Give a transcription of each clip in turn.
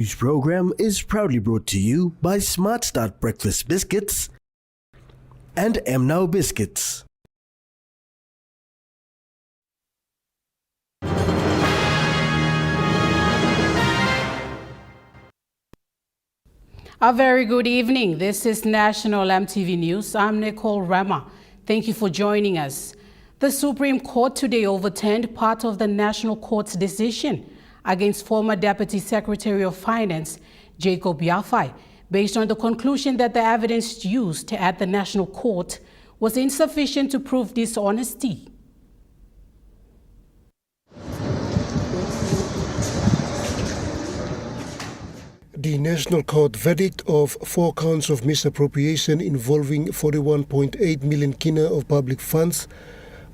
News program is proudly brought to you by Smart Start Breakfast Biscuits and Now Biscuits. A very good evening. This is National EMTV News. I'm Nicole Rama. Thank you for joining us. The Supreme Court today overturned part of the National Court's decision against former Deputy Secretary of Finance, Jacob Yafai, based on the conclusion that the evidence used at the National Court was insufficient to prove dishonesty. The National Court verdict of 4 counts of misappropriation involving 41.8 million kina of public funds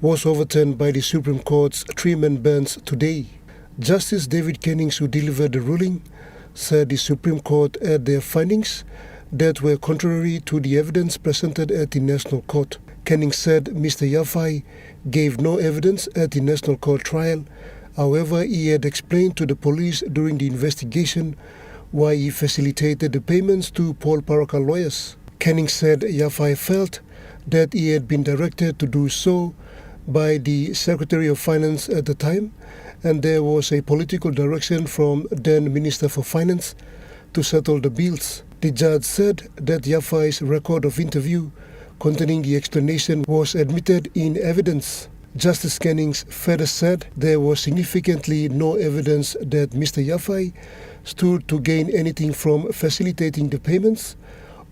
was overturned by the Supreme Court's 3-man bench today. Justice David Kennings, who delivered the ruling, said the Supreme Court had their findings that were contrary to the evidence presented at the National Court. Kennings said Mr. Yafai gave no evidence at the National Court trial. However, he had explained to the police during the investigation why he facilitated the payments to Paul Paraka lawyers. Kennings said Yafai felt that he had been directed to do so by the Secretary of Finance at the time, and there was a political direction from then Minister for Finance to settle the bills. The judge said that Yafai's record of interview containing the explanation was admitted in evidence. Justice Kennings further said there was significantly no evidence that Mr. Yafai stood to gain anything from facilitating the payments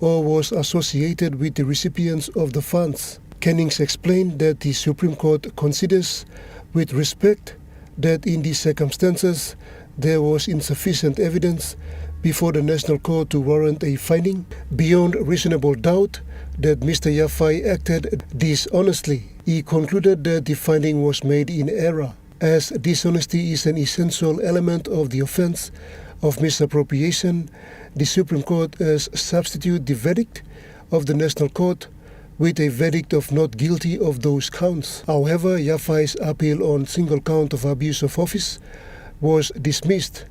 or was associated with the recipients of the funds. Kennings explained that the Supreme Court considers with respect that in these circumstances there was insufficient evidence before the National Court to warrant a finding beyond reasonable doubt that Mr. Yafai acted dishonestly. He concluded that the finding was made in error, as dishonesty is an essential element of the offense of misappropriation. The Supreme Court has substituted the verdict of the National Court with a verdict of not guilty of those counts. However, Yafai's appeal on single count of abuse of office was dismissed.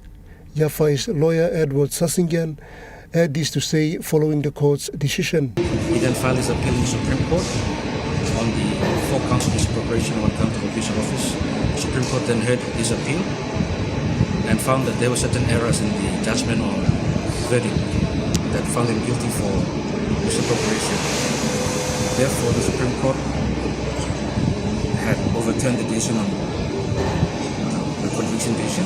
Yafai's lawyer, Edward Sasingyan, had this to say following the court's decision. He then filed his appeal in the Supreme Court on the 4 counts of misappropriation and 1 count of abuse of office. The Supreme Court then heard his appeal and found that there were certain errors in the judgment or verdict that found him guilty for misappropriation. Therefore, the Supreme Court had overturned the decision on the conviction decision,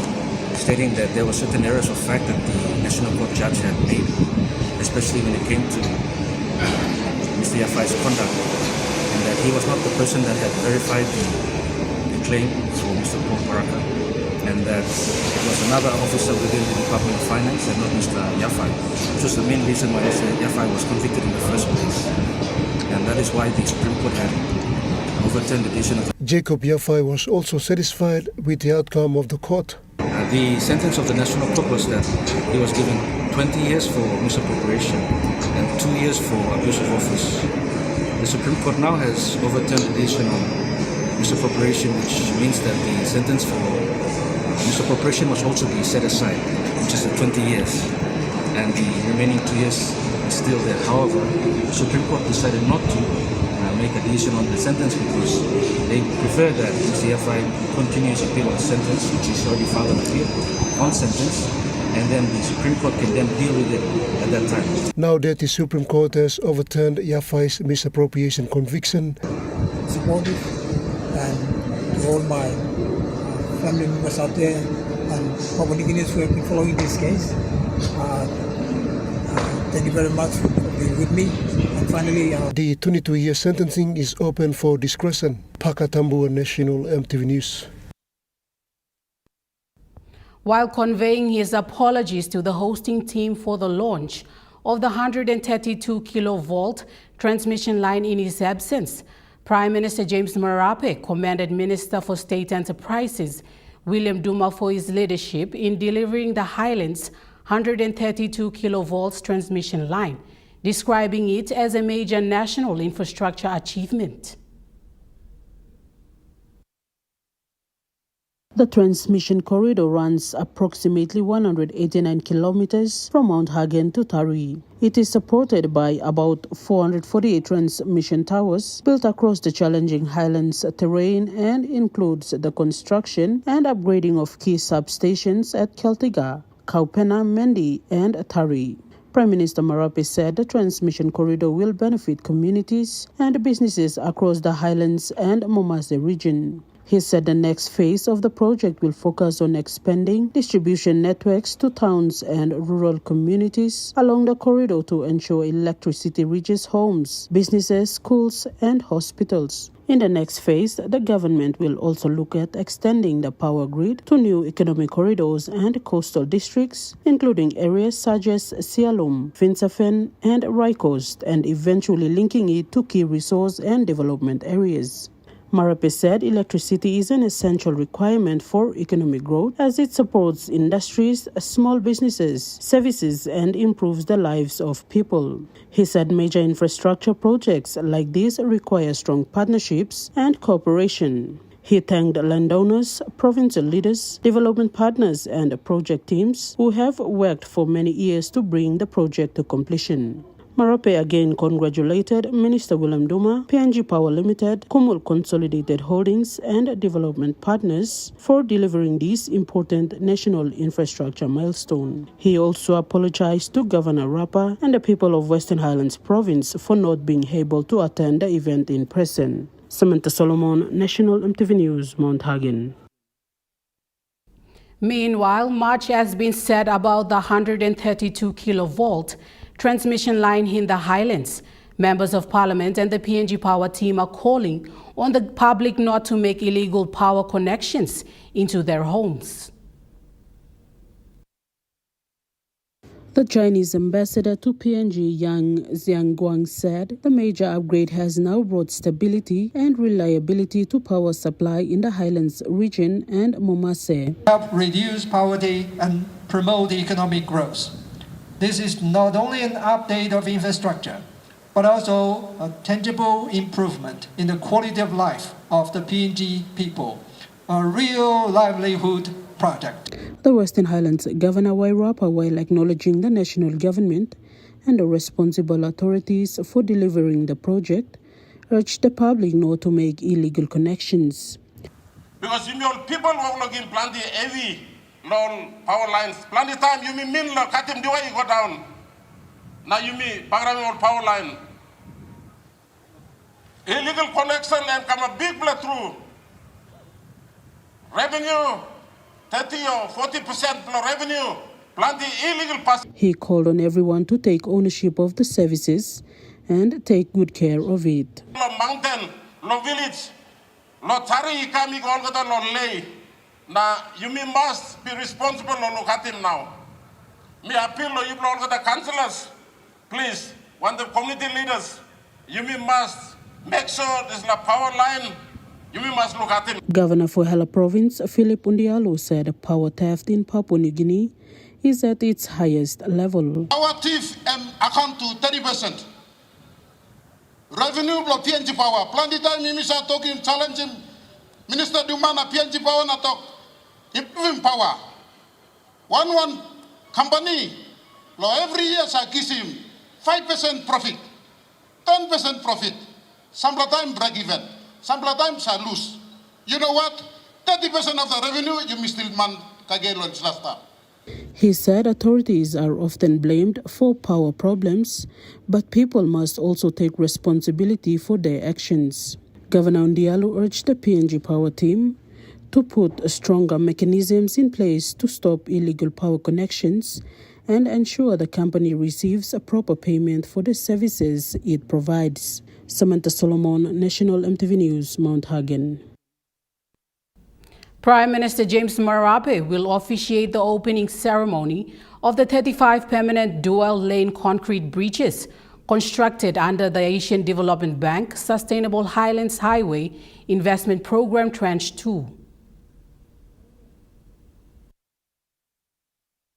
stating that there were certain errors of fact that the National Court judge had made, especially when it came to Mr. Yafai's conduct, and that he was not the person that had verified the claim for Mr. Paul Paraka, and that it was another officer within the Department of Finance and not Mr. Yafai, which was the main reason why Mr. Yafai was convicted in the first place. And that is why the Supreme Court had overturned the decision of Jacob Yafai was also satisfied with the outcome of the court. The sentence of the National Court was that he was given 20 years for misappropriation and 2 years for abuse of office. The Supreme Court now has overturned the decision on misappropriation, which means that the sentence for misappropriation must also be set aside, which is the 20 years, and the remaining 2 years is still there. However, the Supreme Court decided not to make a decision on the sentence because they prefer that Mr. Yafai continues appeal on the sentence, which is already filed an appeal on sentence, and then the Supreme Court can then deal with it at that time. Now that the Supreme Court has overturned Yafai's misappropriation conviction, supportive, and to all my family members out there and Papua New Guineans who have been following this case, thank you very much for being with me. And finally, the 22-year sentencing is open for discretion. Pakatambu, National EMTV News. While conveying his apologies to the hosting team for the launch of the 132 kilovolt transmission line in his absence, Prime Minister James Marape commended Minister for State Enterprises William Duma for his leadership in delivering the Highlands 132 kilovolts transmission line, describing it as a major national infrastructure achievement. The transmission corridor runs approximately 189 kilometers from Mount Hagen to Tari. It is supported by about 448 transmission towers built across the challenging Highlands terrain and includes the construction and upgrading of key substations at Keltiga, Kaupena, Mendi, and Tari. Prime Minister Marape said the transmission corridor will benefit communities and businesses across the Highlands and Momase region. He said the next phase of the project will focus on expanding distribution networks to towns and rural communities along the corridor to ensure electricity reaches homes, businesses, schools, and hospitals. In the next phase, the government will also look at extending the power grid to new economic corridors and coastal districts, including areas such as Sialum, Finsafen, and Raikost, and eventually linking it to key resource and development areas. Marape said electricity is an essential requirement for economic growth as it supports industries, small businesses, services, and improves the lives of people. He said major infrastructure projects like these require strong partnerships and cooperation. He thanked landowners, provincial leaders, development partners, and project teams who have worked for many years to bring the project to completion. Marape again congratulated Minister Willem Duma, PNG Power Limited, Kumul Consolidated Holdings, and development partners for delivering this important national infrastructure milestone. He also apologized to Governor Rapa and the people of Western Highlands Province for not being able to attend the event in person. Samantha Solomon, National EMTV News, Mount Hagen. Meanwhile, much has been said about the 132 kilovolt transmission line in the Highlands. Members of Parliament and the PNG Power team are calling on the public not to make illegal power connections into their homes. The Chinese ambassador to PNG, Yang Xiangguang, said the major upgrade has now brought stability and reliability to power supply in the Highlands region and Momase. Help reduce poverty and promote economic growth. This is not only an update of infrastructure, but also a tangible improvement in the quality of life of the PNG people, a real livelihood project. The Western Highlands Governor Wairapa, while acknowledging the national government and the responsible authorities for delivering the project, urged the public not to make illegal connections. Because people will log in plenty heavy long power lines. Plenty time you mean katim the way you go down. Now you mean background power line. Illegal connection and come a big blood through. Revenue 30 or 40% revenue. Plenty illegal pass. He called on everyone to take ownership of the services and take good care of it. Mountain, no village, no tari kami go no lay. Now, you must be responsible for look at him now. Me appeal to you the councillors, please, when the community leaders, you must make sure there's a power line, you must look at him. Governor for Hela Province, Philip Undialo, said power theft in Papua New Guinea is at its highest level. Our thief account to 30%. Revenue block PNG power. Plenty time Mimisa talking, challenging Minister Dumana PNG power na talk. Improving power. One company, every year I give him 5% profit, 10% profit. Sometimes break even, sometimes I lose. You know what? 30% of the revenue you still man kagelo last time. He said authorities are often blamed for power problems, but people must also take responsibility for their actions. Governor Undialo urged the PNG Power team to put stronger mechanisms in place to stop illegal power connections and ensure the company receives a proper payment for the services it provides. Samantha Solomon, National EMTV News, Mount Hagen. Prime Minister James Marape will officiate the opening ceremony of the 35 permanent dual-lane concrete bridges constructed under the Asian Development Bank Sustainable Highlands Highway Investment Program Tranche 2.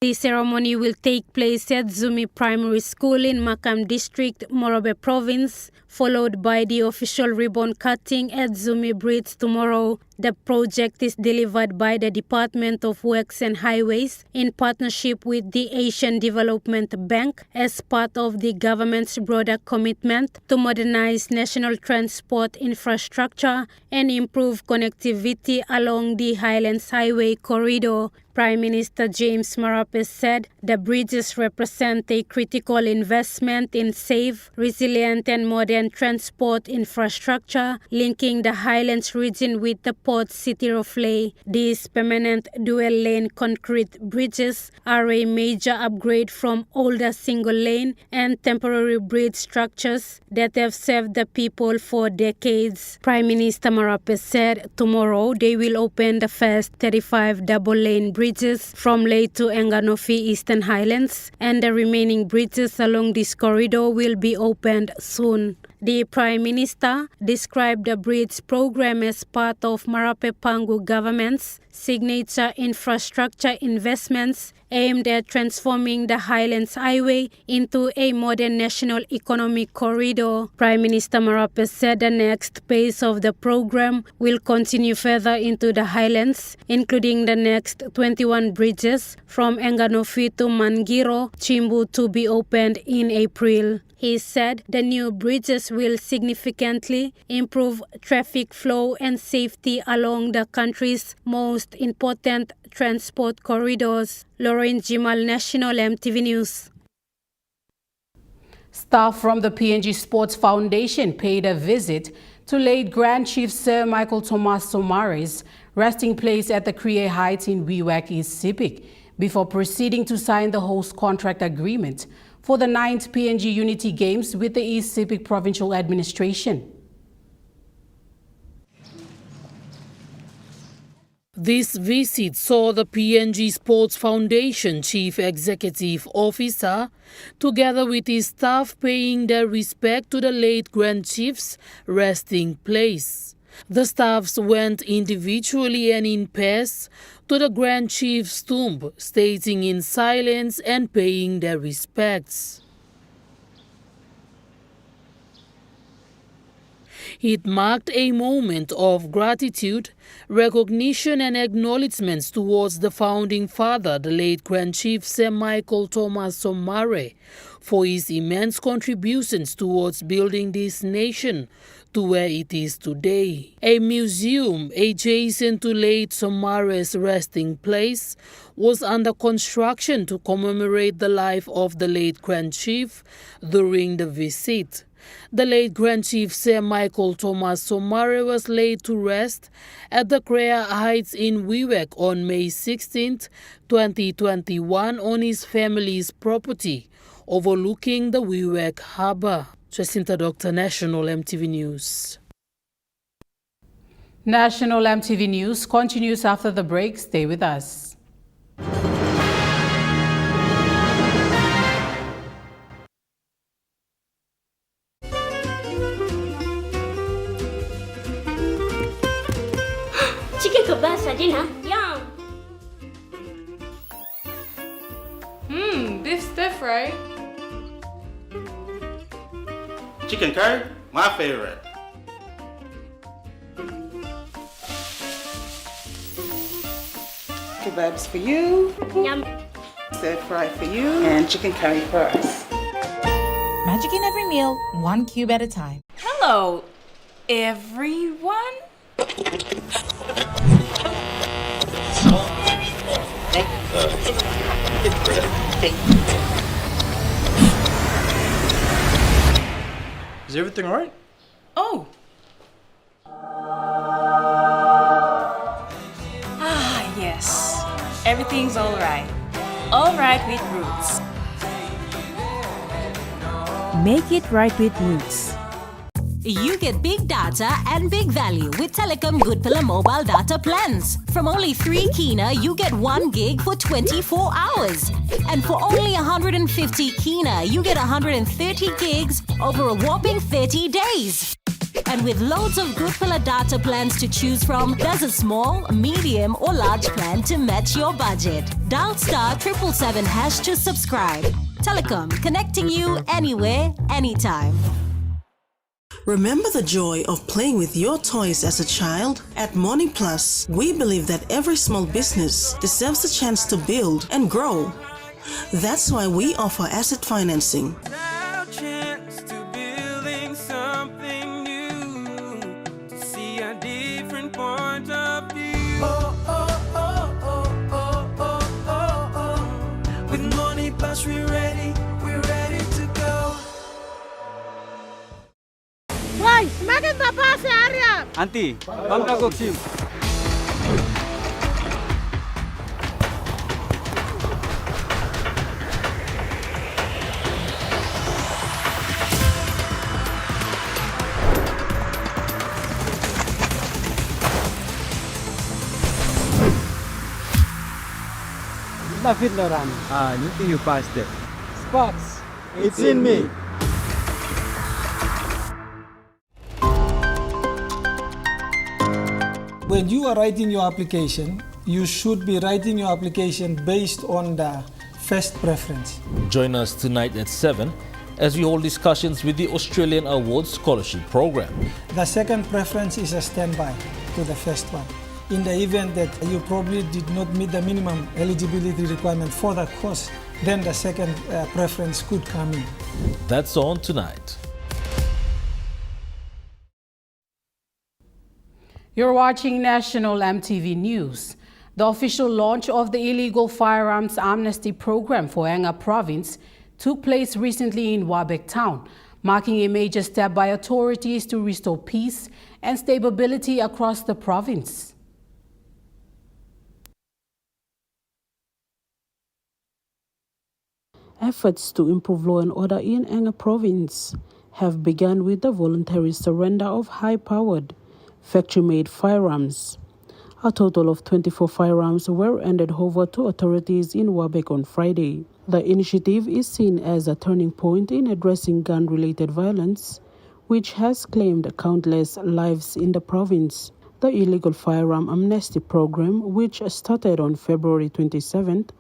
The ceremony will take place at Zumi Primary School in Makam District, Morobe Province, followed by the official ribbon cutting at Zumi Bridge tomorrow. The project is delivered by the Department of Works and Highways in partnership with the Asian Development Bank as part of the government's broader commitment to modernize national transport infrastructure and improve connectivity along the Highlands Highway corridor. Prime Minister James Marape said the bridges represent a critical investment in safe, resilient and modern transport infrastructure linking the Highlands region with the port city of Lae. These permanent dual-lane concrete bridges are a major upgrade from older single-lane and temporary bridge structures that have served the people for decades. Prime Minister Marape said tomorrow they will open the first 35 double-lane bridges from Lae to Enganofi Eastern Highlands, and the remaining bridges along this corridor will be opened soon. The Prime Minister described the bridge program as part of Marape Pangu government's signature infrastructure investments aimed at transforming the Highlands Highway into a modern national economic corridor. Prime Minister Marape said the next phase of the program will continue further into the Highlands, including the next 21 bridges from Enganofi to Mangiro, Chimbu to be opened in April. He said the new bridges will significantly improve traffic flow and safety along the country's most important transport corridors. Lauren Jimal, National EMTV News. Staff from the PNG Sports Foundation paid a visit to late Grand Chief Sir Michael Thomas Somare's resting place at the Kriye Heights in Wewak, East Sepik, before proceeding to sign the host contract agreement for the 9th PNG Unity Games with the East Sepik Provincial Administration. This visit saw the PNG Sports Foundation Chief Executive Officer, together with his staff, paying their respect to the late Grand Chief's resting place. The staffs went individually and in pairs to the Grand Chief's tomb, stating in silence and paying their respects. It marked a moment of gratitude, recognition and acknowledgements towards the founding father, the late Grand Chief Sir Michael Thomas Somare, for his immense contributions towards building this nation to where it is today. A museum adjacent to late Somare's resting place was under construction to commemorate the life of the late Grand Chief during the visit. The late Grand Chief Sir Michael Thomas Somare was laid to rest at the Kriye Heights in Wewak on May 16, 2021 on his family's property overlooking the Wewak Harbour. Jacinta Doctor, National EMTV News. National EMTV News continues after the break. Stay with us. Chicken kebab saja na. Yum. Beef stiff, right? Chicken curry, my favorite. Kebabs for you. Yum. Stir fry for you. And chicken curry for us. Magic in every meal, one cube at a time. Hello, everyone. Is everything all right? Oh. Yes. Everything's all right. All right with Roots. Make it right with Roots. You get big data and big value with Telecom Good Pillar mobile data plans. From only 3 kina, you get 1 gig for 24 hours. And for only 150 kina, you get 130 gigs over a whopping 30 days. And with loads of Good Pillar data plans to choose from, there's a small, medium or large plan to match your budget. Dial *777# to subscribe. Telecom, connecting you anywhere, anytime. Remember the joy of playing with your toys as a child? At Morning Plus, we believe that every small business deserves a chance to build and grow. That's why we offer asset financing. With Morning Plus, we're ready to go. Why, semakin bapak si Arya. Anti, bangka goksim. David Loran. You think you passed it? Sparks. It's in me. When you are writing your application, you should be writing your application based on the first preference. Join us tonight at 7 as we hold discussions with the Australian Awards Scholarship Program. The second preference is a standby to the first one. In the event that you probably did not meet the minimum eligibility requirement for that course, then the second preference could come in. That's on tonight. You're watching National MTV News. The official launch of the illegal firearms amnesty program for Anga province took place recently in Wabek town, marking a major step by authorities to restore peace and stability across the province. Efforts to improve law and order in Anga province have begun with the voluntary surrender of high-powered factory-made firearms. A total of 24 firearms were handed over to authorities in Wabek on Friday. The initiative is seen as a turning point in addressing gun-related violence, which has claimed countless lives in the province. The illegal firearm amnesty program, which started on February 27th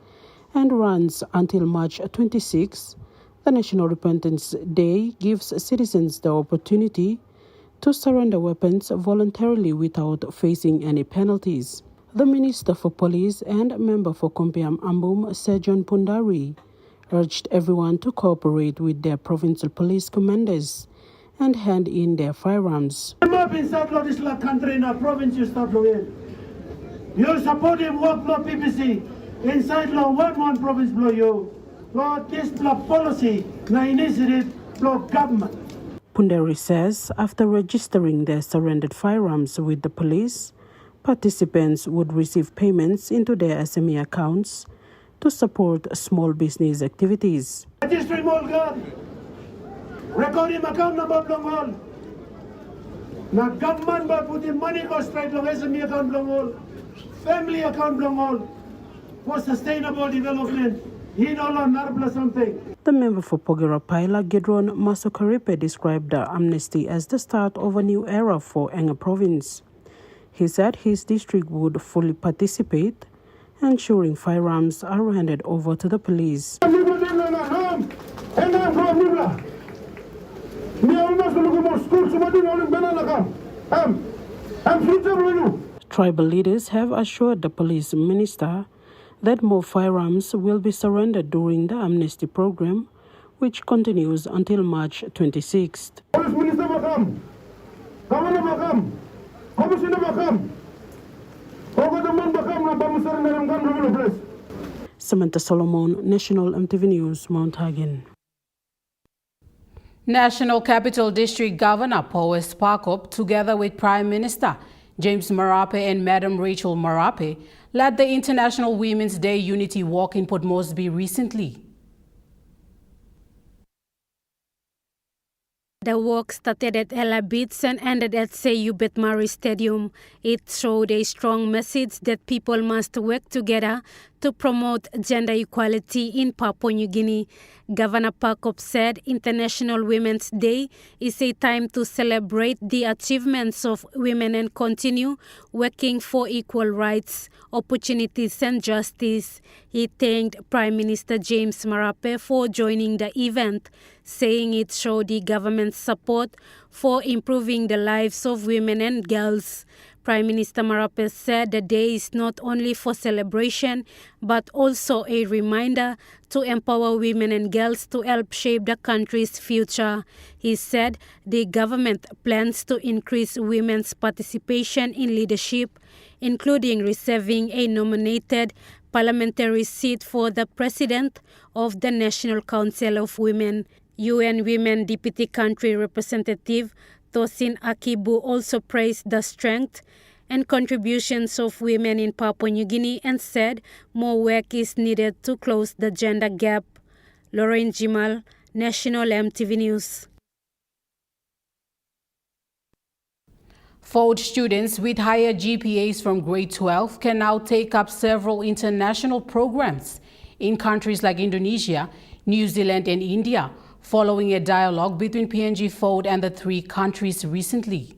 and runs until March 26th, the National Repentance Day gives citizens the opportunity to surrender weapons voluntarily without facing any penalties. The Minister for Police and member for Kompiam Ambum, Sejon Pundari, urged everyone to cooperate with their provincial police commanders and hand in their firearms. This country in our province you start doing. You support him work law PPC. Inside law one province blow you. Law this law policy na initiative law government. Pundari says after registering their surrendered firearms with the police, participants would receive payments into their SME accounts to support small business activities. Registering all gun. Record him account number blong all. Na government ba put money go straight long SME account blong all. Family account blong all. For sustainable development. He no longer something. The member for Pogera Paila, Gedron Masokaripe, described the amnesty as the start of a new era for Anga province. He said his district would fully participate, ensuring firearms are handed over to the police. Tribal leaders have assured the police minister that more firearms will be surrendered during the amnesty program, which continues until March 26th. Police Minister Bakam, Governor Bakam, Commissioner Bakam, Samantha Solomon, National MTV News, Mount Hagen. National Capital District Governor Paul Sparkop, together with Prime Minister James Marape and Madam Rachel Marape, led the International Women's Day Unity Walk in Port Moresby recently. The walk started at Ella Beats and ended at Seyu Betmari Stadium. It showed a strong message that people must work together to promote gender equality in Papua New Guinea. Governor Pakop said International Women's Day is a time to celebrate the achievements of women and continue working for equal rights, opportunities and justice. He thanked Prime Minister James Marape for joining the event, saying it showed the government's support for improving the lives of women and girls. Prime Minister Marape said the day is not only for celebration, but also a reminder to empower women and girls to help shape the country's future. He said the government plans to increase women's participation in leadership, including reserving a nominated parliamentary seat for the President of the National Council of Women. UN Women Deputy Country Representative Tosin Akibu also praised the strength and contributions of women in Papua New Guinea and said more work is needed to close the gender gap. Lauren Jimal, National EMTV News. Ford students with higher GPAs from grade 12 can now take up several international programs in countries like Indonesia, New Zealand and India, following a dialogue between PNG Ford and the three countries recently.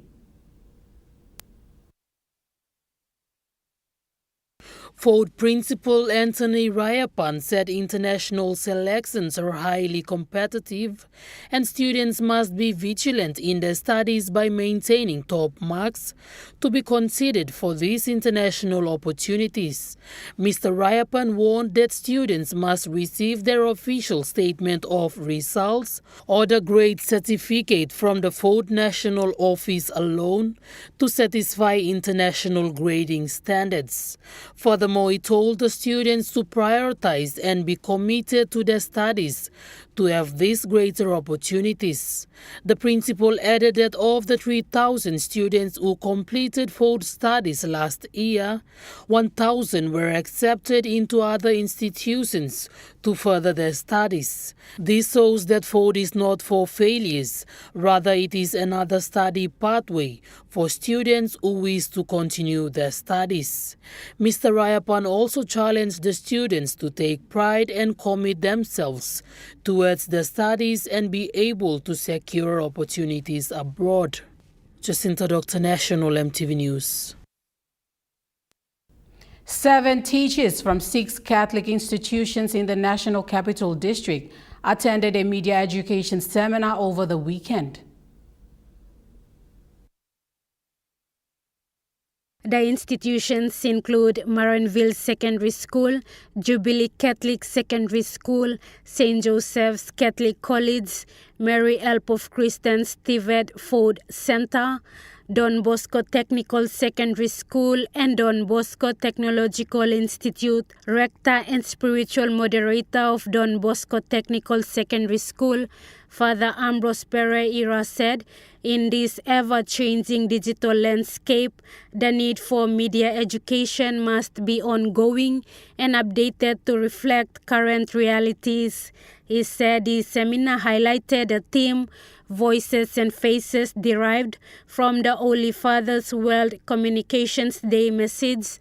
Ford Principal Anthony Rayapan said international selections are highly competitive and students must be vigilant in their studies by maintaining top marks to be considered for these international opportunities. Mr. Rayapan warned that students must receive their official statement of results or the grade certificate from the Ford National Office alone to satisfy international grading standards. Furthermore, he told the students to prioritize and be committed to their studies to have these greater opportunities. The principal added that of the 3,000 students who completed Ford studies last year, 1,000 were accepted into other institutions to further their studies. This shows that Ford is not for failures, rather it is another study pathway for students who wish to continue their studies. Mr. Rayapan also challenged the students to take pride and commit themselves towards their studies and be able to secure opportunities abroad. Jacinta Dr. National EMTV News. 7 teachers from 6 Catholic institutions in the National Capital District attended a media education seminar over the weekend. The institutions include Maranville Secondary School, Jubilee Catholic Secondary School, St. Joseph's Catholic College, Mary Help of Christians Tived Ford Center, Don Bosco Technical Secondary School, and Don Bosco Technological Institute. Rector and spiritual moderator of Don Bosco Technical Secondary School, Father Ambrose Pereira, said, in this ever-changing digital landscape, the need for media education must be ongoing and updated to reflect current realities. He said the seminar highlighted the theme, Voices and Faces, derived from the Holy Father's World Communications Day message,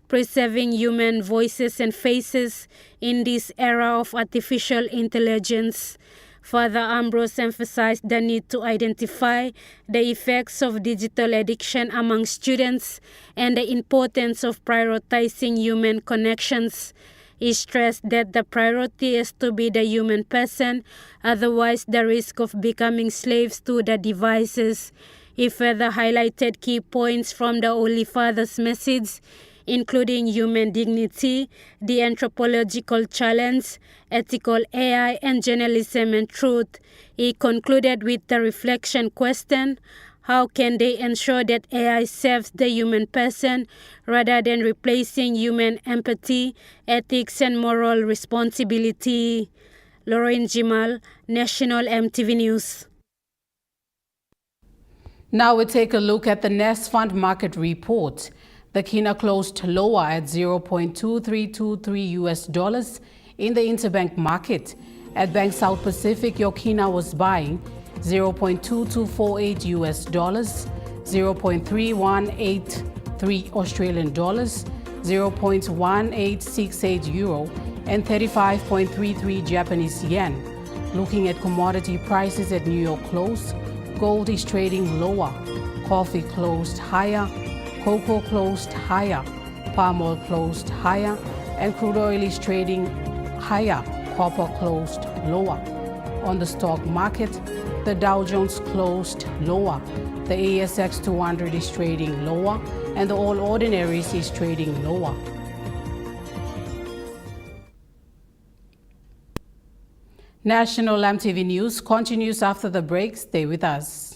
preserving human voices and faces in this era of artificial intelligence. Father Ambrose emphasized the need to identify the effects of digital addiction among students and the importance of prioritizing human connections. He stressed that the priority is to be the human person, otherwise the risk of becoming slaves to the devices. He further highlighted key points from the Holy Father's message, including human dignity, the anthropological challenge, ethical AI, and journalism and truth. He concluded with the reflection question, how can they ensure that AI serves the human person rather than replacing human empathy, ethics, and moral responsibility? Lauren Jimal, National EMTV News. Now we take a look at the Nest Fund market report. The kina closed lower at $0.2323 in the interbank market. At Bank South Pacific, your kina was buying $0.2248 $0.3183 Australian dollars, 0.1868 euro, and 35.33 Japanese yen. Looking at commodity prices at New York close, gold is trading lower, coffee closed higher, cocoa closed higher, palm oil closed higher, and crude oil is trading higher, copper closed lower. On the stock market, the Dow Jones closed lower, the ASX 200 is trading lower, and the All Ordinaries is trading lower. National MTV News continues after the break. Stay with us.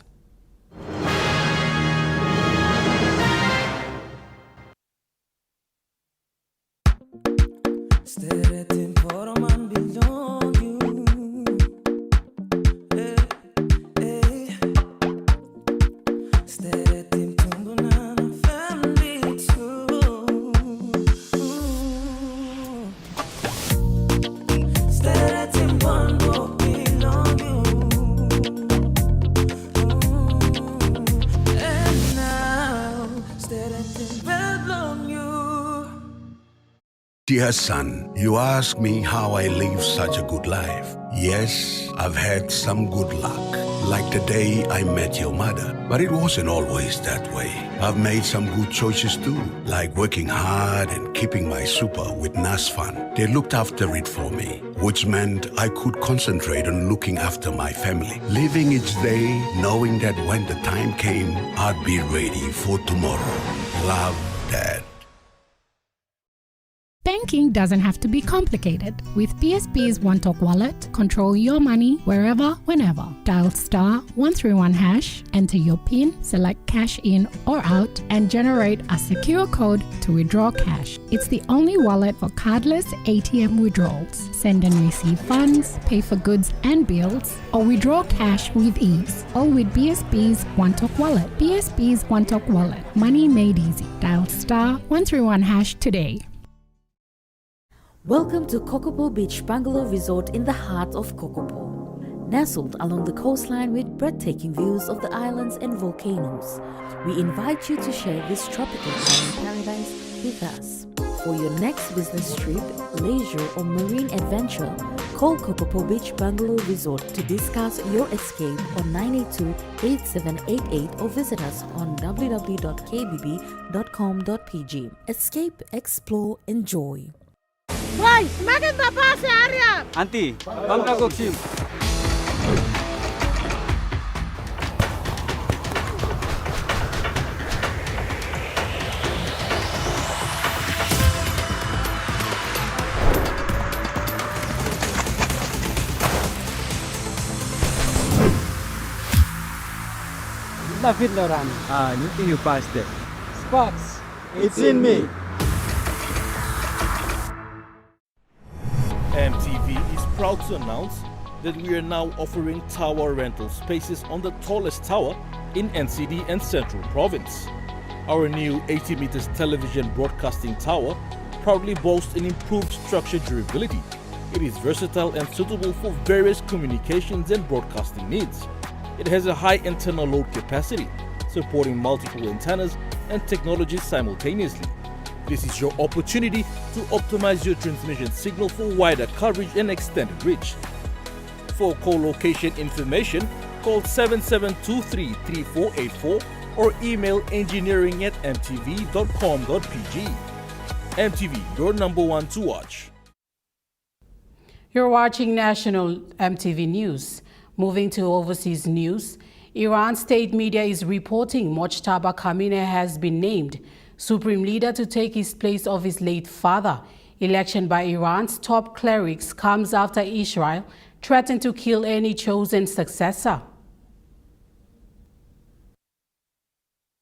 Dear son, you ask me how I live such a good life. Yes, I've had some good luck, like the day I met your mother. But it wasn't always that way. I've made some good choices too, like working hard and keeping my super with NAS Fund. They looked after it for me, which meant I could concentrate on looking after my family. Living each day, knowing that when the time came, I'd be ready for tomorrow. Love, Dad. Banking doesn't have to be complicated. With PSB's OneTalk Wallet, control your money wherever, whenever. Dial *131#, enter your PIN, select cash in or out, and generate a secure code to withdraw cash. It's the only wallet for cardless ATM withdrawals. Send and receive funds, pay for goods and bills, or withdraw cash with ease. All with BSB's OneTalk Wallet. BSB's OneTalk Wallet. Money made easy. Dial *131# today. Welcome to Kokopo Beach Bungalow Resort in the heart of Kokopo. Nestled along the coastline with breathtaking views of the islands and volcanoes, we invite you to share this tropical island paradise with us. For your next business trip, leisure or marine adventure, call Kokopo Beach Bungalow Resort to discuss your escape on 982-8788 or visit us on www.kbb.com.pg. Escape, explore, enjoy. Woi, semakin bapak si Arya. Auntie, bangka goksim. David Loran. You think you passed it? Spots, it's in me. EMTV is proud to announce that we are now offering tower rental spaces on the tallest tower in NCD and Central Province. Our new 80 meters television broadcasting tower proudly boasts an improved structure durability. It is versatile and suitable for various communications and broadcasting needs. It has a high internal load capacity, supporting multiple antennas and technologies simultaneously. This is your opportunity to optimize your transmission signal for wider coverage and extended reach. For co-location information, call 7723-3484 or email engineering@mtv.com.pg. MTV, your number one to watch. You're watching National MTV News. Moving to overseas news, Iran state media is reporting Mojtaba Khamenei has been named supreme leader to take his place of his late father. Election by Iran's top clerics comes after Israel threatened to kill any chosen successor.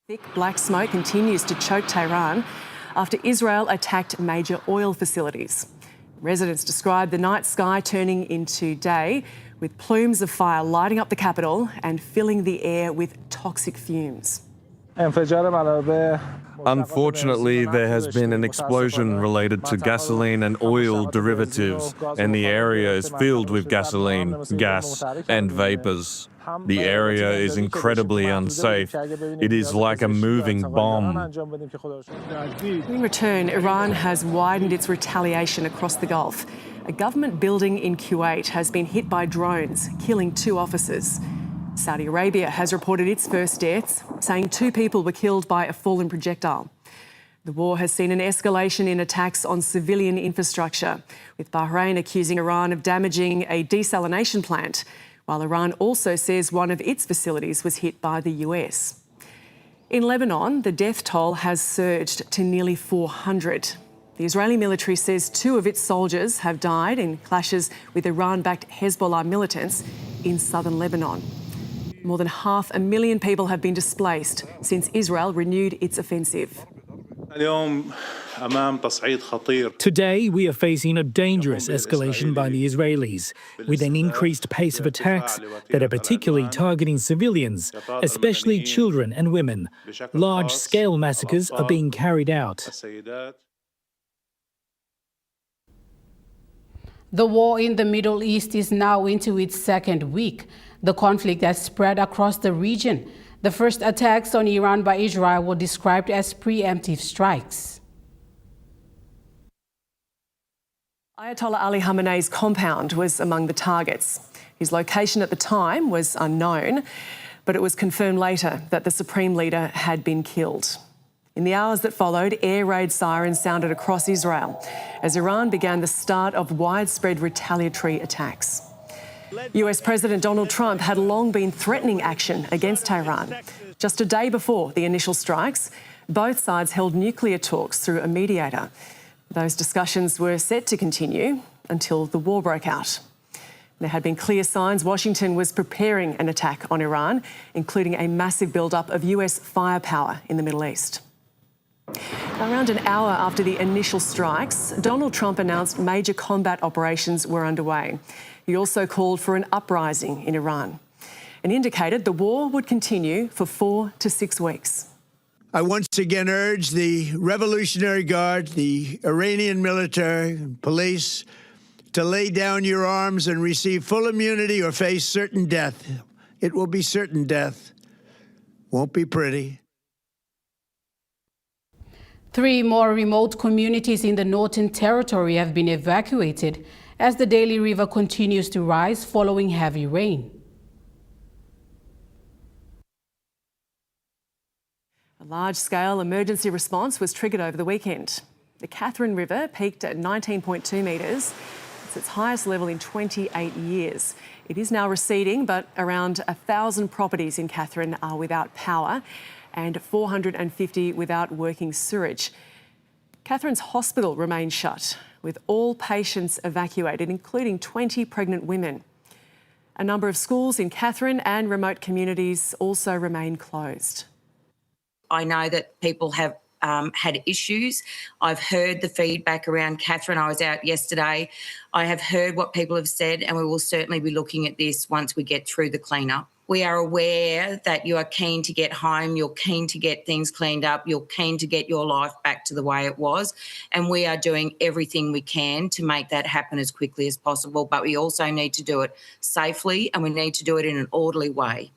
Thick black smoke continues to choke Tehran after Israel attacked major oil facilities. Residents describe the night sky turning into day, with plumes of fire lighting up the capital and filling the air with toxic fumes. Unfortunately, there has been an explosion related to gasoline and oil derivatives, and the area is filled with gasoline, gas, and vapors. The area is incredibly unsafe. It is like a moving bomb. In return, Iran has widened its retaliation across the Gulf. A government building in Kuwait has been hit by drones, killing 2 officers. Saudi Arabia has reported its first deaths, saying 2 people were killed by a fallen projectile. The war has seen an escalation in attacks on civilian infrastructure, with Bahrain accusing Iran of damaging a desalination plant, while Iran also says one of its facilities was hit by the US. In Lebanon, the death toll has surged to nearly 400. The Israeli military says 2 of its soldiers have died in clashes with Iran-backed Hezbollah militants in southern Lebanon. More than 500,000 people have been displaced since Israel renewed its offensive. Today, we are facing a dangerous escalation by the Israelis, with an increased pace of attacks that are particularly targeting civilians, especially children and women. Large-scale massacres are being carried out. The war in the Middle East is now into its 2nd week. The conflict has spread across the region. The first attacks on Iran by Israel were described as preemptive strikes. Ayatollah Ali Khamenei's compound was among the targets. His location at the time was unknown, but it was confirmed later that the Supreme Leader had been killed. In the hours that followed, air raid sirens sounded across Israel as Iran began the start of widespread retaliatory attacks. US President Donald Trump had long been threatening action against Tehran. Just a day before the initial strikes, both sides held nuclear talks through a mediator. Those discussions were set to continue until the war broke out. There had been clear signs Washington was preparing an attack on Iran, including a massive build-up of US firepower in the Middle East. Around an hour after the initial strikes, Donald Trump announced major combat operations were underway. He also called for an uprising in Iran and indicated the war would continue for 4 to 6 weeks. I once again urge the Revolutionary Guard, the Iranian military and police to lay down your arms and receive full immunity or face certain death. It will be certain death. Won't be pretty. 3 more remote communities in the Northern Territory have been evacuated as the Daly River continues to rise following heavy rain. A large-scale emergency response was triggered over the weekend. The Catherine River peaked at 19.2 metres. It's its highest level in 28 years. It is now receding, but around 1,000 properties in Catherine are without power and 450 without working sewage. Catherine's hospital remains shut, with all patients evacuated, including 20 pregnant women. A number of schools in Catherine and remote communities also remain closed. I know that people have had issues. I've heard the feedback around Catherine. I was out yesterday. I have heard what people have said, and we will certainly be looking at this once we get through the clean-up. We are aware that you are keen to get home, you're keen to get things cleaned up, you're keen to get your life back to the way it was, and we are doing everything we can to make that happen as quickly as possible, but we also need to do it safely and we need to do it in an orderly way.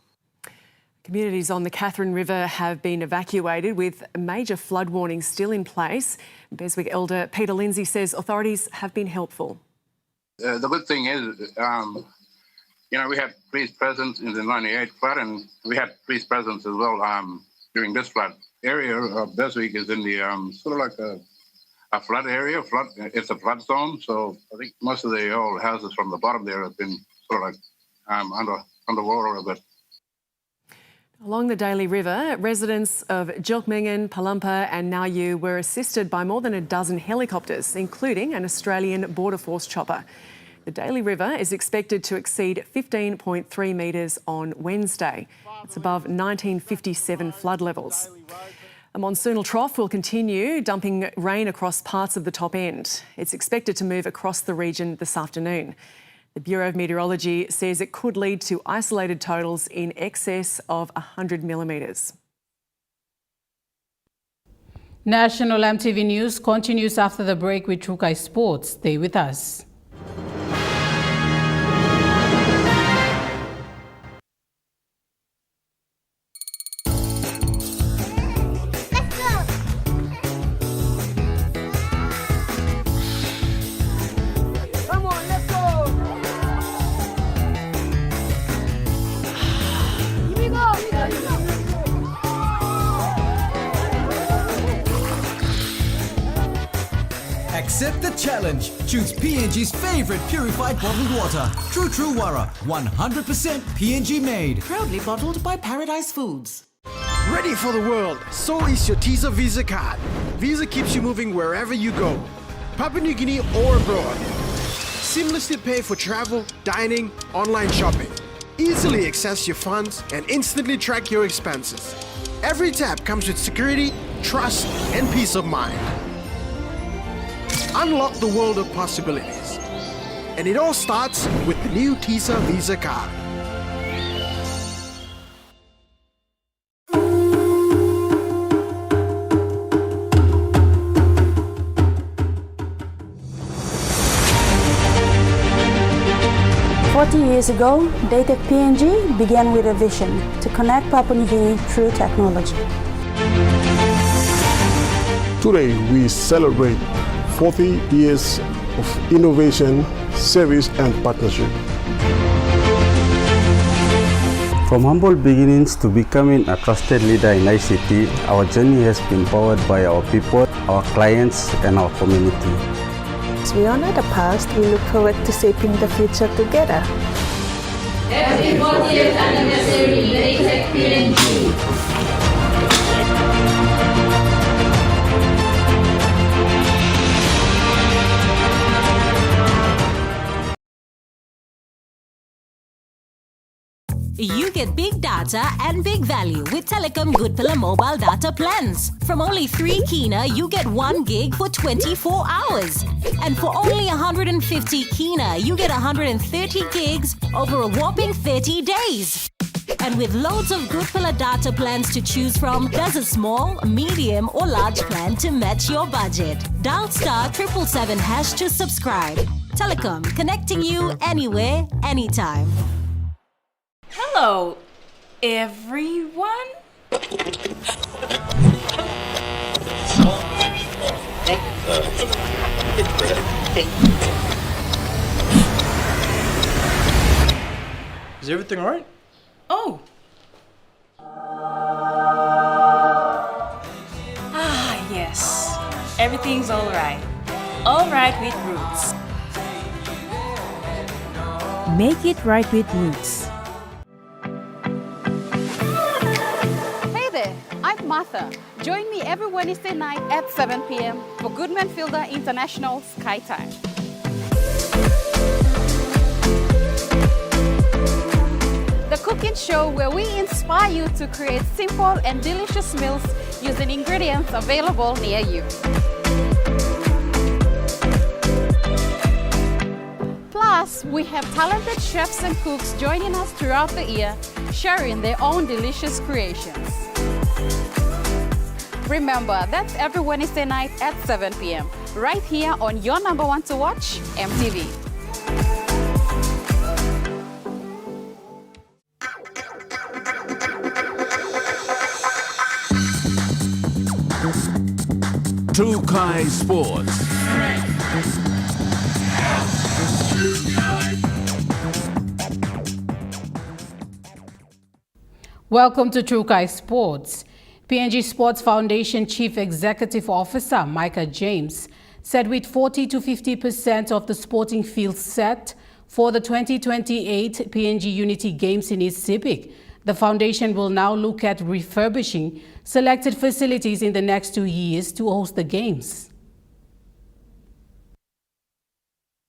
Communities on the Catherine River have been evacuated with major flood warnings still in place. Beswick Elder Peter Lindsay says authorities have been helpful. The good thing is, we had police presence in the 98 flood, and we had police presence as well during this flood. Area of Beswick is in the sort of like a flood area. It's a flood zone, so I think most of the old houses from the bottom there have been sort of like underwater a bit. Along the Daly River, residents of Jilkmengen, Palumpa and Nauru were assisted by more than a dozen helicopters, including an Australian Border Force chopper. The Daly River is expected to exceed 15.3 metres on Wednesday. It's above 1957 flood levels. A monsoonal trough will continue dumping rain across parts of the top end. It's expected to move across the region this afternoon. The Bureau of Meteorology says it could lead to isolated totals in excess of 100 millimetres. National EMTV News continues after the break with Trukai Sports. Stay with us. Accept the challenge. Choose PNG's favorite purified bottled water. True Wara, 100% PNG made. Proudly bottled by Paradise Foods. Ready for the world, so is your TISA Visa card. Visa keeps you moving wherever you go, Papua New Guinea or abroad. Seamlessly pay for travel, dining, online shopping. Easily access your funds and instantly track your expenses. Every tap comes with security, trust, and peace of mind. Unlock the world of possibilities. And it all starts with the new TISA Visa card. Years ago, Daytech PNG began with a vision to connect Papua New Guinea through technology. Today, we celebrate 40 years of innovation, service, and partnership. From humble beginnings to becoming a trusted leader in ICT, our journey has been powered by our people, our clients, and our community. As we honor the past, we look forward to shaping the future together. Happy 40th anniversary, Daytech PNG. You get big data and big value with Telecom Good Pillar mobile data plans. From only 3 kina, you get 1 gig for 24 hours. And for only 150 kina, you get 130 gigs over a whopping 30 days. And with loads of Good Pillar data plans to choose from, there's a small, medium or large plan to match your budget. Dial *777# to subscribe. Telecom, connecting you anywhere, anytime. Hello, everyone. Is everything all right? Oh. Yes. Everything's all right. All right with Roots. Make it right with Roots. Hey there, I'm Martha. Join me every Wednesday night at 7 p.m. for Goodman Fielder International Sky Time. The cooking show where we inspire you to create simple and delicious meals using ingredients available near you. Plus, we have talented chefs and cooks joining us throughout the year, sharing their own delicious creations. Remember, that's every Wednesday night at 7 p.m. right here on your number one to watch, EMTV. Trukai Sports. Welcome to Trukai Sports. PNG Sports Foundation Chief Executive Officer Micah James said with 40 to 50% of the sporting field set for the 2028 PNG Unity Games in East Sepik, the foundation will now look at refurbishing selected facilities in the next 2 years to host the games.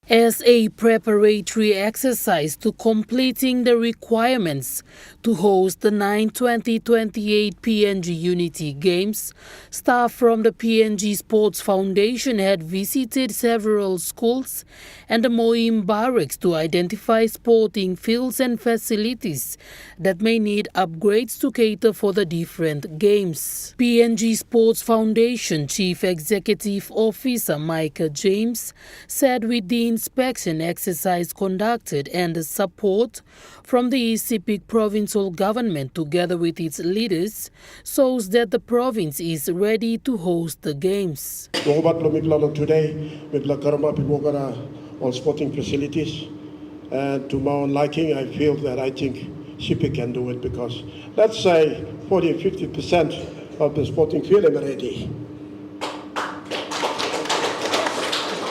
as a preparatory exercise to completing the requirements to host the 2028 PNG Unity Games, staff from the PNG Sports Foundation had visited several schools and the Moim barracks to identify sporting fields and facilities that may need upgrades to cater for the different games. PNG Sports Foundation Chief Executive Officer Micah James said with the inspection exercise conducted and the support from the Isipik provincial government together with its leaders shows that the province is ready to host the games. Today, all sporting facilities, and to my own liking, I feel that I think Isipik can do it because let's say 40-50% of the sporting field are ready.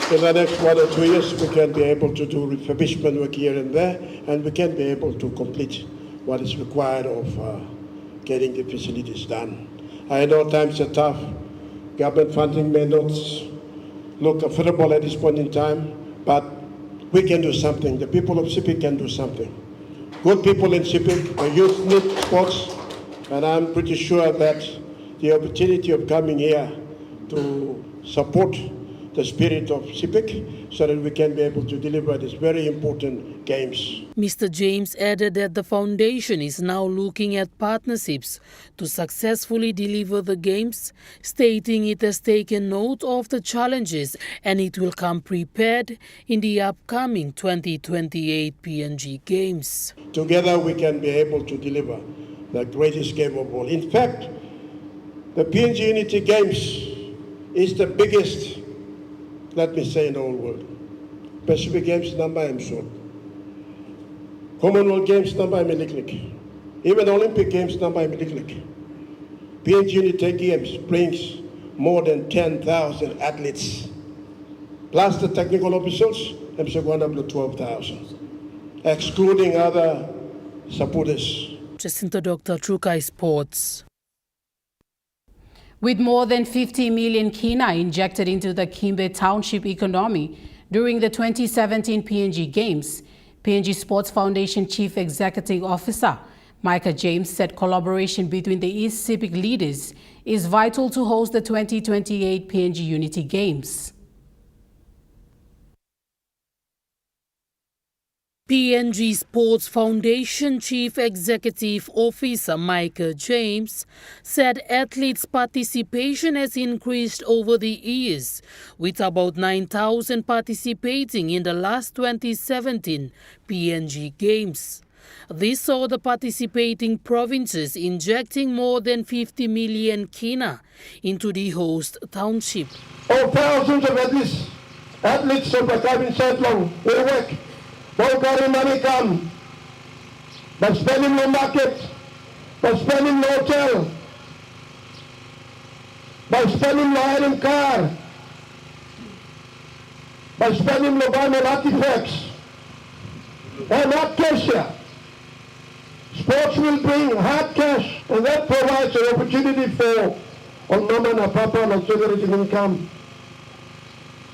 In the next 1 or 2 years, we can be able to do refurbishment work here and there, and we can be able to complete what is required of getting the facilities done. I know times are tough. Government funding may not look affordable at this point in time, but we can do something. The people of Isipik can do something. Good people in Isipik, the youth need sports, and I'm pretty sure that the opportunity of coming here to support the spirit of Isipik so that we can be able to deliver these very important games. Mr. James added that the foundation is now looking at partnerships to successfully deliver the games, stating it has taken note of the challenges and it will come prepared in the upcoming 2028 PNG Games. Together we can be able to deliver the greatest game of all. In fact, the PNG Unity Games is the biggest, let me say, in the whole world. Pacific Games number, I'm sure. Commonwealth Games number, I'm likely. Even Olympic Games number, I'm likely. PNG Unity Games brings more than 10,000 athletes. Plus the technical officials, I'm sure going up to 12,000, excluding other supporters. Jacinta Dr. Trukai Sports. With more than 50 million kina injected into the Kimbe Township economy during the 2017 PNG Games, PNG Sports Foundation Chief Executive Officer Micah James said collaboration between the East Isipik leaders is vital to host the 2028 PNG Unity Games. PNG Sports Foundation Chief Executive Officer Micah James said athletes' participation has increased over the years, with about 9,000 participating in the last 2017 PNG Games. This saw the participating provinces injecting more than 50 million kina into the host township. Oh, thousands of athletes from the cabin Setlong will work. Don't carry money come. But spending no market, but spending no hotel, but spending no hiring car, but spending no buying artifacts, and not cash here. Sports will bring hard cash, and that provides an opportunity for mama and papa and generating income.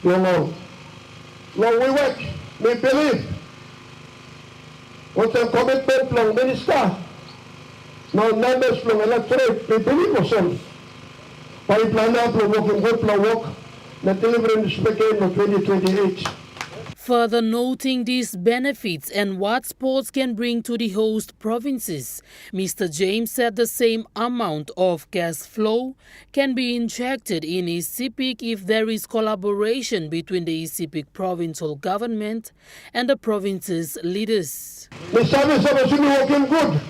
You know. Now we work, we believe. What's a commitment from minister? Now members from electorate, we believe ourselves. Why plan out to work and work, not delivering this weekend of 2028. Further noting these benefits and what sports can bring to the host provinces, Mr. James said the same amount of cash flow can be injected in Isipik if there is collaboration between the Isipik provincial government and the province's leaders. The service should be working good.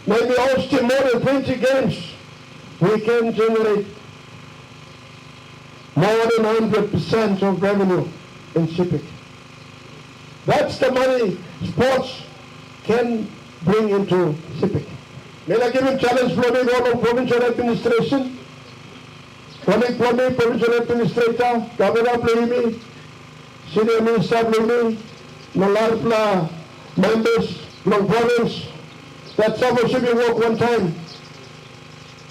Maybe hosting more than 20 games, we can generate more than 100% of revenue in Isipik. That's the money sports can bring into Isipik. May I give a challenge for me, all provincial administration, provincial administrator, Governor Blimi, Senior Minister Blimi, Malarpla members from province, that some of Isipik work one time.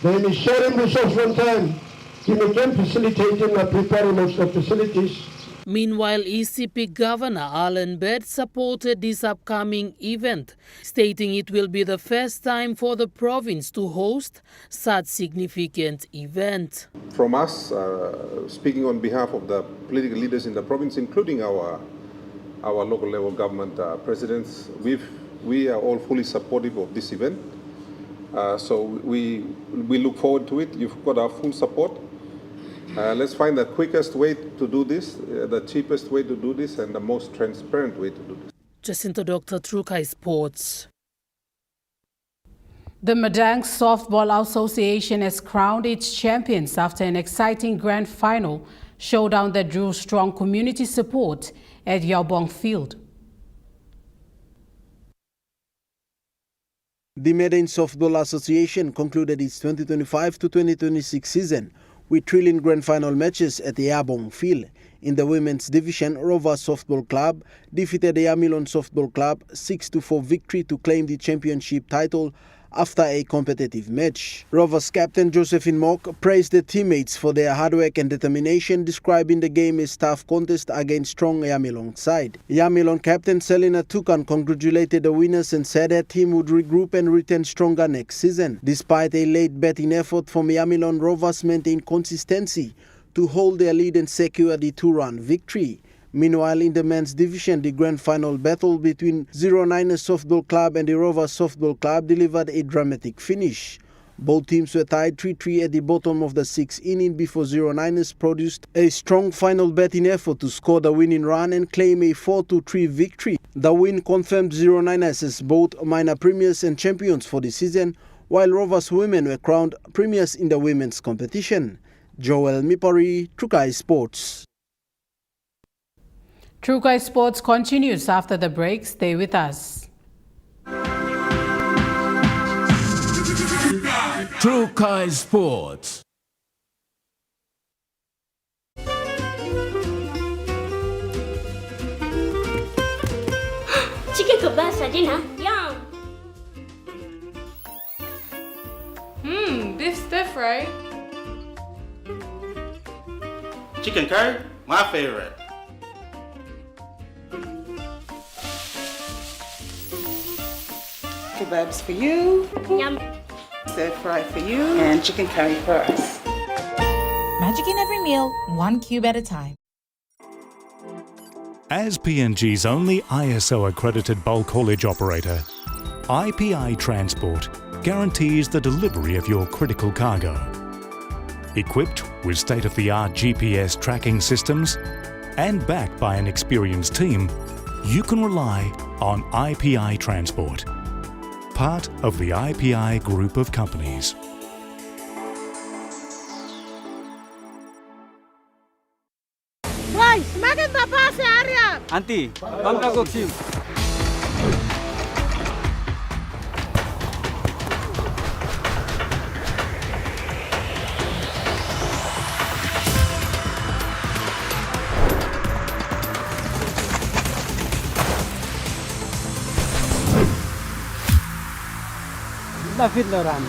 They may sharing resource one time. He began facilitating and preparing most of the facilities Meanwhile, ECP Governor Alan Bed supported this upcoming event, stating it will be the first time for the province to host such significant event. From us, speaking on behalf of the political leaders in the province, including our local level government presidents, we are all fully supportive of this event. So we look forward to it. You've got our full support. Let's find the quickest way to do this, the cheapest way to do this, and the most transparent way to do this. Jacinto Dr. Trukai Sports. The Madang Softball Association has crowned its champions after an exciting grand final showdown that drew strong community support at Yaobong Field. The Madang Softball Association concluded its 2025 to 2026 season with thrilling grand final matches at the Yaobong Field. In the women's division, Rovers Softball Club defeated the Yamilon Softball Club 6-4 victory to claim the championship title after a competitive match. Rovers captain Josephine Mock praised the teammates for their hard work and determination, describing the game as tough contest against strong Yamilon side. Yamilon captain Selena Tukan congratulated the winners and said her team would regroup and return stronger next season. Despite a late batting effort from Yamilon, Rovers maintained consistency to hold their lead and secure the 2-run victory. Meanwhile, in the men's division, the grand final battle between 09ers Softball Club and the Rovers Softball Club delivered a dramatic finish. Both teams were tied 3-3 at the bottom of the sixth inning before 09ers produced a strong final batting effort to score the winning run and claim a 4-3 victory. The win confirmed 09ers as both minor premiers and champions for the season, while Rovers women were crowned premiers in the women's competition. Joel Mipari, Trukai Sports. Trukai Sports continues after the break. Stay with us. Trukai Sports. Chicken kebab saja, Yum. Beef stir fry. Chicken curry, my favorite. Kebabs for you, Yum. stir fry for you, and chicken curry for us. Magic in every meal, one cube at a time. As PNG's only ISO-accredited bulk haulage operator, IPI Transport guarantees the delivery of your critical cargo. Equipped with state-of-the-art GPS tracking systems and backed by an experienced team, you can rely on IPI Transport, part of the IPI group of companies. Boy, semakin bapak searea. Auntie, bangka goksim. David Loran.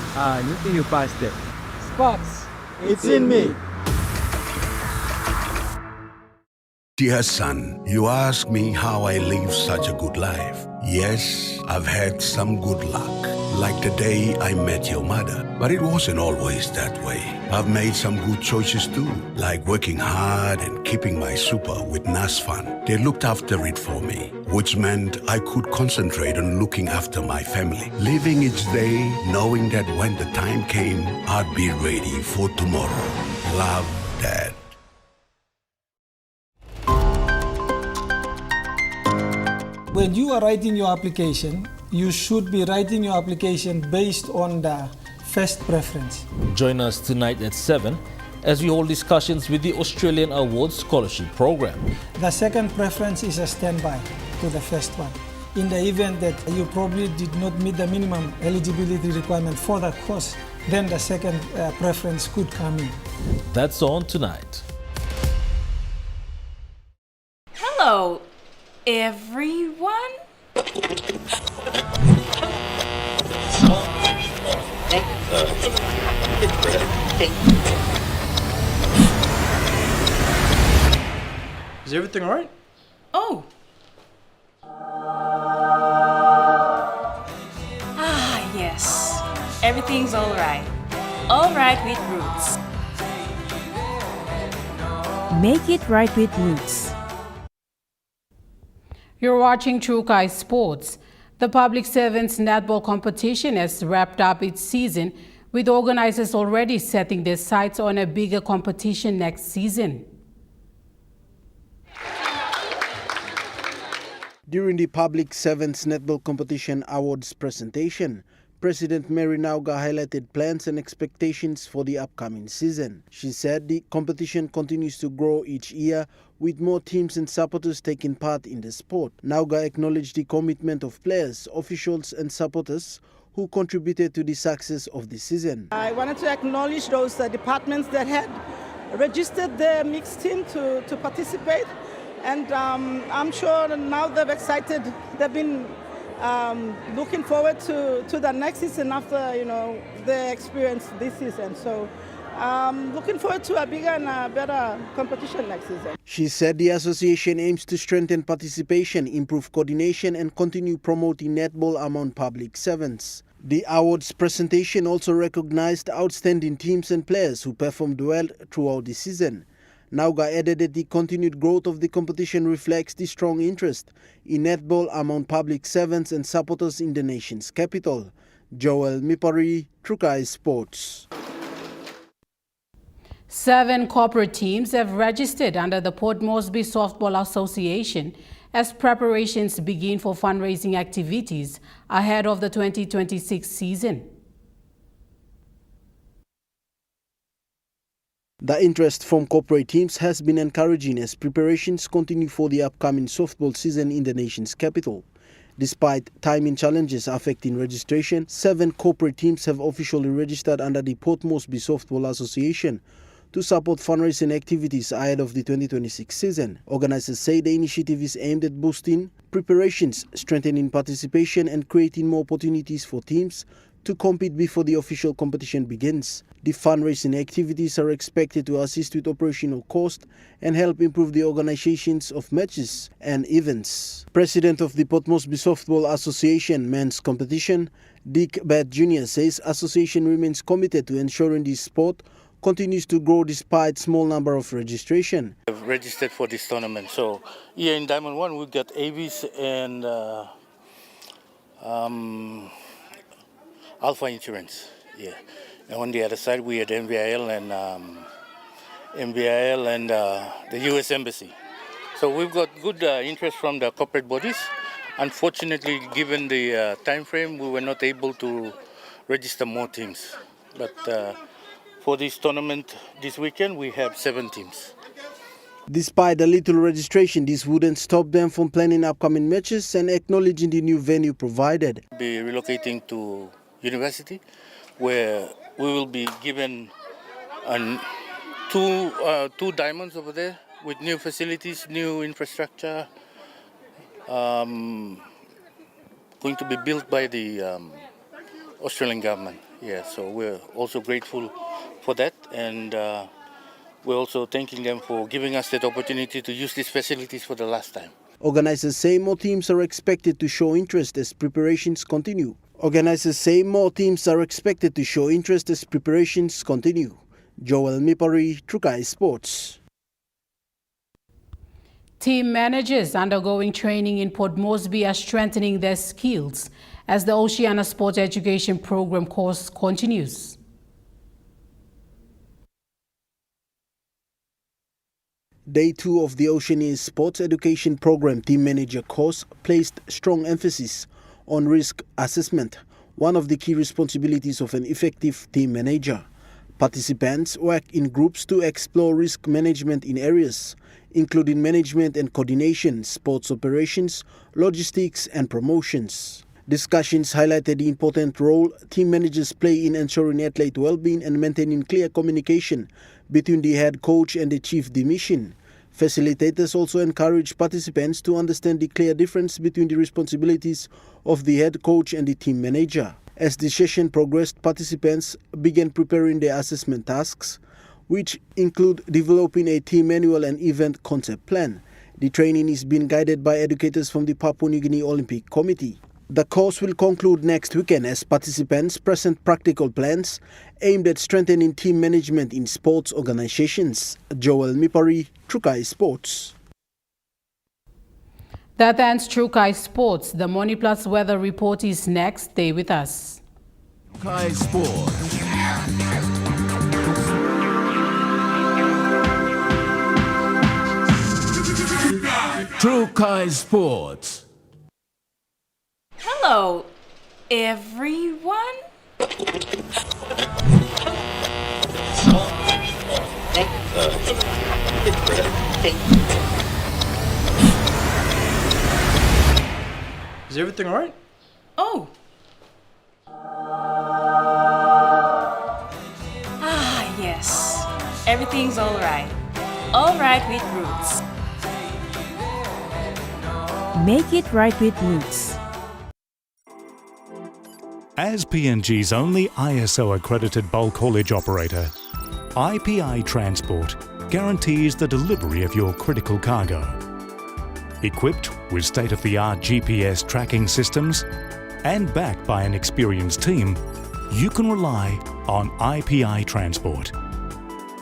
You think you passed it? Sparks, it's in me. Dear son, you ask me how I live such a good life. Yes, I've had some good luck, like the day I met your mother. But it wasn't always that way. I've made some good choices too, like working hard and keeping my super with NASFAN. They looked after it for me, which meant I could concentrate on looking after my family, living each day knowing that when the time came, I'd be ready for tomorrow. Love, Dad. When you are writing your application, you should be writing your application based on the first preference. Join us tonight at 7 as we hold discussions with the Australian Awards Scholarship Program. The second preference is a standby to the first one. In the event that you probably did not meet the minimum eligibility requirement for that course, then the second preference could come in. That's on tonight. Hello, everyone. Is Is everything all right? Oh. Yes. Everything's all right. All right with Roots. Make it right with Roots. You're watching True Kai Sports. The public servants netball competition has wrapped up its season, with organizers already setting their sights on a bigger competition next season. During the Public Servants Netball Competition Awards presentation, President Mary Nauga highlighted plans and expectations for the upcoming season. She said the competition continues to grow each year, with more teams and supporters taking part in the sport. Nauga acknowledged the commitment of players, officials and supporters who contributed to the success of the season. I wanted to acknowledge those departments that had registered their mixed team to participate. And I'm sure now they're excited. They've been looking forward to the next season after, their experience this season. So looking forward to a bigger and better competition next season. She said the association aims to strengthen participation, improve coordination and continue promoting netball among public servants. The awards presentation also recognized outstanding teams and players who performed well throughout the season. Nauga added that the continued growth of the competition reflects the strong interest in netball among public servants and supporters in the nation's capital. Joel Mipari, True Kai Sports. 7 corporate teams have registered under the Port Moresby Softball Association as preparations begin for fundraising activities ahead of the 2026 season. The interest from corporate teams has been encouraging as preparations continue for the upcoming softball season in the nation's capital. Despite timing challenges affecting registration, 7 corporate teams have officially registered under the Port Moresby Softball Association to support fundraising activities ahead of the 2026 season. Organizers say the initiative is aimed at boosting preparations, strengthening participation and creating more opportunities for teams to compete before the official competition begins. The fundraising activities are expected to assist with operational cost and help improve the organizations of matches and events. President of the Port Moresby Softball Association Men's Competition, Dick Batt Jr. says association remains committed to ensuring the sport continues to grow despite small number of registration. I've registered for this tournament. So here in Diamond 1 we got Avis and Alpha Insurance. Yeah. And on the other side we had MVIL and the US Embassy. So we've got good interest from the corporate bodies. Unfortunately, given the time frame, we were not able to register more teams. But for this tournament this weekend, we have 7 teams. Despite the little registration, this wouldn't stop them from planning upcoming matches and acknowledging the new venue provided. We'll be relocating to university, where we will be given two diamonds over there with new facilities, new infrastructure, going to be built by the Australian government. Yeah, so we're also grateful for that, and we're also thanking them for giving us that opportunity to use these facilities for the last time. Organizers say more teams are expected to show interest as preparations continue. Organizers say more teams are expected to show interest as preparations continue. Joel Mipari, True Kai Sports. Team managers undergoing training in Port Moresby are strengthening their skills as the Oceania Sports Education Program course continues. Day 2 of the Oceania Sports Education Program Team Manager course placed strong emphasis on risk assessment, one of the key responsibilities of an effective team manager. Participants work in groups to explore risk management in areas including management and coordination, sports operations, logistics and promotions. Discussions highlighted the important role team managers play in ensuring athlete well-being and maintaining clear communication between the head coach and the chief demission. Facilitators also encourage participants to understand the clear difference between the responsibilities of the head coach and the team manager. As the session progressed, participants began preparing their assessment tasks, which include developing a team manual and event concept plan, The training is being guided by educators from the Papua New Guinea Olympic Committee. The course will conclude next weekend as participants present practical plans aimed at strengthening team management in sports organizations. Joel Mipari, Trukai Sports. That ends Trukai Sports. The Money Plus weather report is next. Stay with us. Trukai Sports. Trukai Sports. Hello, everyone. Is everything all right? Oh. Yes. Everything's all right. All right with Roots. Make it right with Roots. As PNG's only ISO-accredited bulk haulage operator, IPI Transport guarantees the delivery of your critical cargo. Equipped with state-of-the-art GPS tracking systems and backed by an experienced team, you can rely on IPI Transport,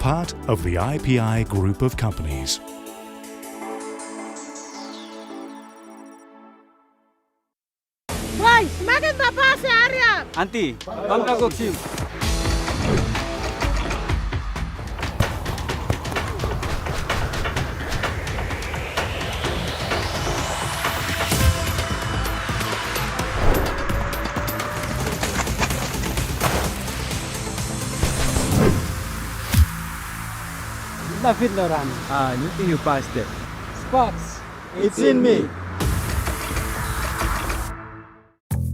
part of the IPI group of companies. Woi, semakin apa seharian? Anti, bangka goksim. David Loran. You think you passed it? Spots. It's in me.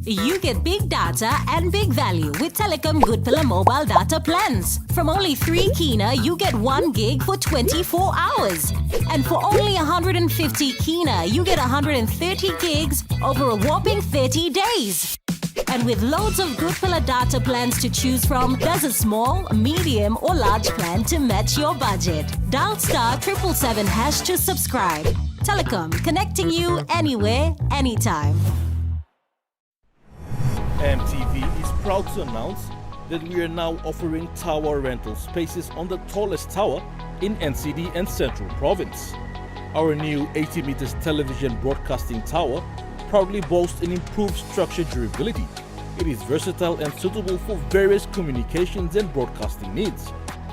You get big data and big value with Telecom Good Pillar mobile data plans. From only 3 kina, you get 1 gig for 24 hours. And for only 150 kina, you get 130 gigs over a whopping 30 days. And with loads of Good Pillar data plans to choose from, there's a small, medium or large plan to match your budget. Dial *777# to subscribe. Telecom, connecting you anywhere, anytime. EMTV is proud to announce that we are now offering tower rental spaces on the tallest tower in NCD and Central Province. Our new 80 meters television broadcasting tower proudly boasts an improved structure durability. It is versatile and suitable for various communications and broadcasting needs.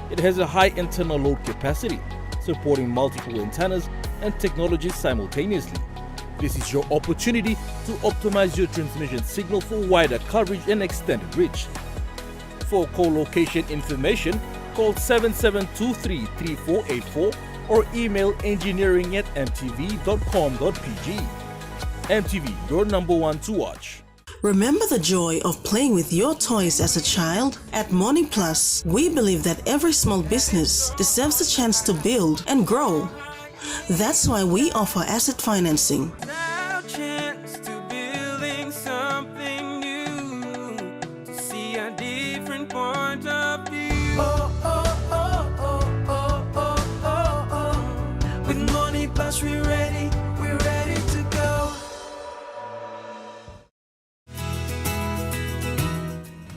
It has a high internal load capacity, supporting multiple antennas and technologies simultaneously. This is your opportunity to optimize your transmission signal for wider coverage and extended reach. For co-location information, call 7723-3484 or email engineering@mtv.com.pg. MTV, your #1 to watch. Remember the joy of playing with your toys as a child? At Money Plus, we believe that every small business deserves a chance to build and grow. That's why we offer asset financing. With Money Plus, we're ready to go.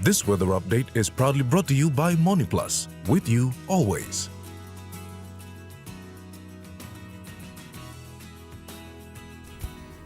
This weather update is proudly brought to you by Money Plus, with you always.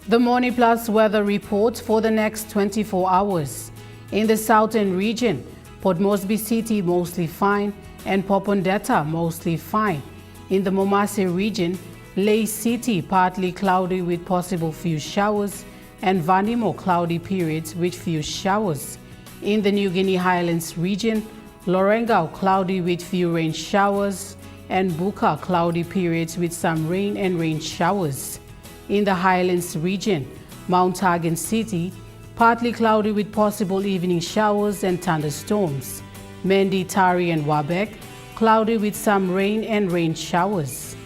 The Money Plus weather report for the next 24 hours. In the southern region, Port Moresby City mostly fine and Popondetta mostly fine. In the Momase region, Lae City partly cloudy with possible few showers and Vanimo cloudy periods with few showers. In the New Guinea Highlands region, Lorengau cloudy with few rain showers and Buka cloudy periods with some rain and rain showers. In the Highlands region, Mount Hagen City, partly cloudy with possible evening showers and thunderstorms. Mendi, Tari and Wabek, cloudy with some rain and rain showers.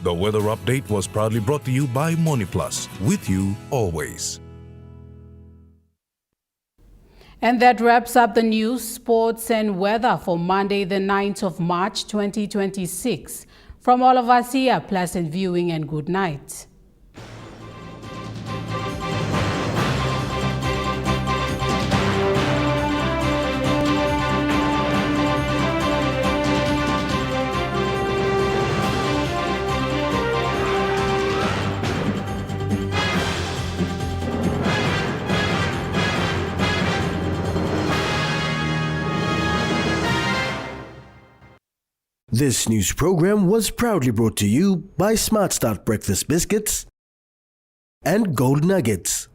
The weather update was proudly brought to you by Money Plus, with you always. And that wraps up the news, sports and weather for Monday, the 9th of March, 2026. From all of us here, pleasant viewing and good night. This news program was proudly brought to you by Smart Start Breakfast Biscuits and Gold Nuggets.